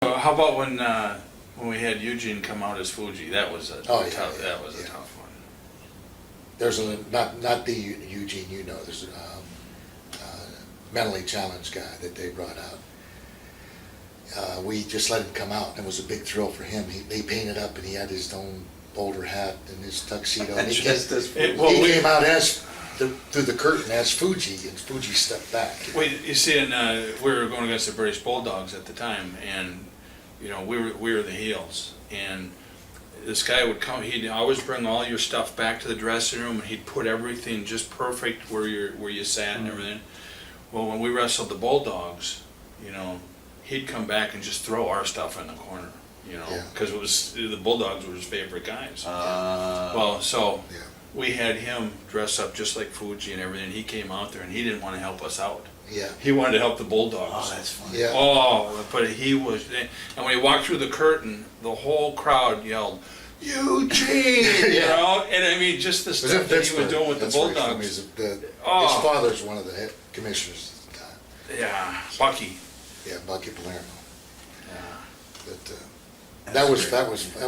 How about when we had Eugene come out as Fuji? That was a tough. That was a tough one. There's not the Eugene you know. There's a mentally challenged guy that they brought out. We just let him come out, and it was a big thrill for him. He painted up, and he had his own boulder hat and his tuxedo. And he came out as through the curtain as Fuji, and Fuji stepped back. Well, you see, and we were going against the British Bulldogs at the time, and we were the heels, and this guy would come. He'd always bring all your stuff back to the dressing room, and he'd put everything just perfect where you sat and everything. Well, when we wrestled the Bulldogs, he'd come back and just throw our stuff in the corner, because it was the Bulldogs were his favorite guys. We had him dress up just like Fuji and everything. He came out there and he didn't want to help us out. Yeah. He wanted to help the Bulldogs. Oh, that's funny. Yeah. Oh, but he was, and when he walked through the curtain, the whole crowd yelled, "Eugene!" And I mean, just the stuff that he was doing with the Bulldogs. His father's one of the head commissioners at the time. Yeah, Bucky. Yeah, Bucky Palermo. Yeah. But that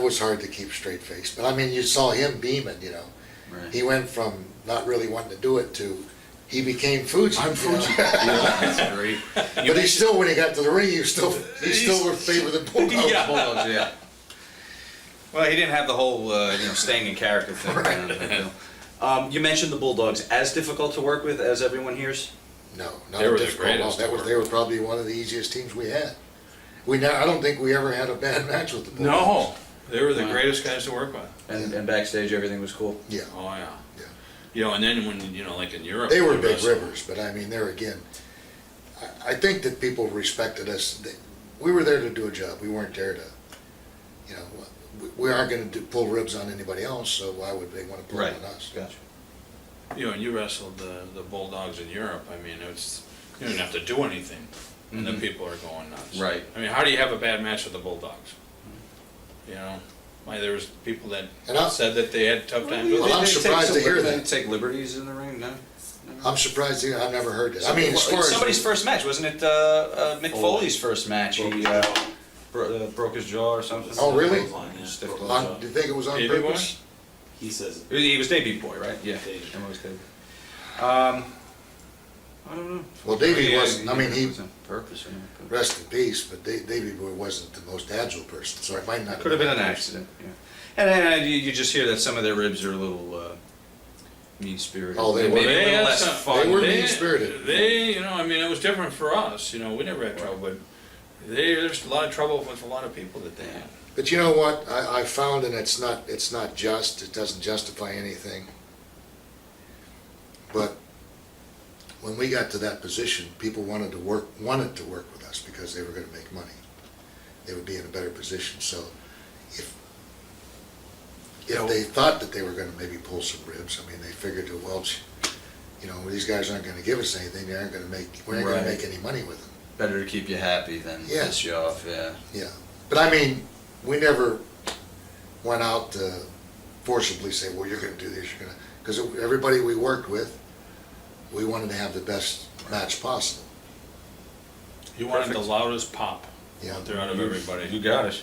was hard to keep straight faced. But I mean, you saw him beaming. Right. He went from not really wanting to do it to he became Fuji. I'm Fuji. Yeah, that's great. But he still, when he got to the ring, he still would favor the Bulldogs. Yeah. Bulldogs, yeah. Well, he didn't have the whole staying in character thing. Right. You mentioned the Bulldogs. As difficult to work with as everyone hears? No, not They were the difficult. greatest to They were probably one of the easiest teams we had. I don't think we ever had a bad match with the Bulldogs. No, they were the greatest guys to work with. And backstage, everything was cool? Yeah. Oh yeah. And then when like in Europe, They were big rivers, but I mean, there again, I think that people respected us. We were there to do a job. We weren't there to, we aren't going to pull ribs on anybody else, so why would they want to pull them on us? Gotcha. And you wrestled the Bulldogs in Europe. I mean, you didn't have to do anything, and the people are going nuts. Right. I mean, how do you have a bad match with the Bulldogs? There was people that said that they had tough times with Well, it. I'm surprised to hear They that. take liberties in the ring, no? I'm surprised I've never heard that. I mean, as far as somebody's first match, wasn't it? Mick Foley's first match. He broke his jaw or something. Oh, really? Stiff do clothesline. you think it was on Baby purpose? He says He was Davey Boy, right? Yeah. Davey. Him was Davey. I don't know. Well, Davey wasn't. I mean, he was on purpose. rest in peace, but Davey Boy wasn't the most agile person, so it might not. Could have been an accident. Yeah. And you just hear that some of their ribs are a little mean-spirited. Oh, they were. Maybe a little less fun. They were mean-spirited. It was different for us. We never had trouble, but there's a lot of trouble with a lot of people that they had. But you know what? I found, and it's not just. It doesn't justify anything. But when we got to that position, people wanted to work with us because they were going to make money. They would be in a better position. So if they thought that they were going to maybe pull some ribs, I mean, they figured, well, these guys aren't going to give us anything. They aren't going to make. We aren't going to make any money with them. Better to keep you happy than piss you off. Yeah. Yeah, but I mean, we never went out to forcibly say, well, you're going to do this. You're going to, because everybody we worked with, we wanted to have the best match possible. You wanted the loudest pop Yeah. out there out of everybody. You got it.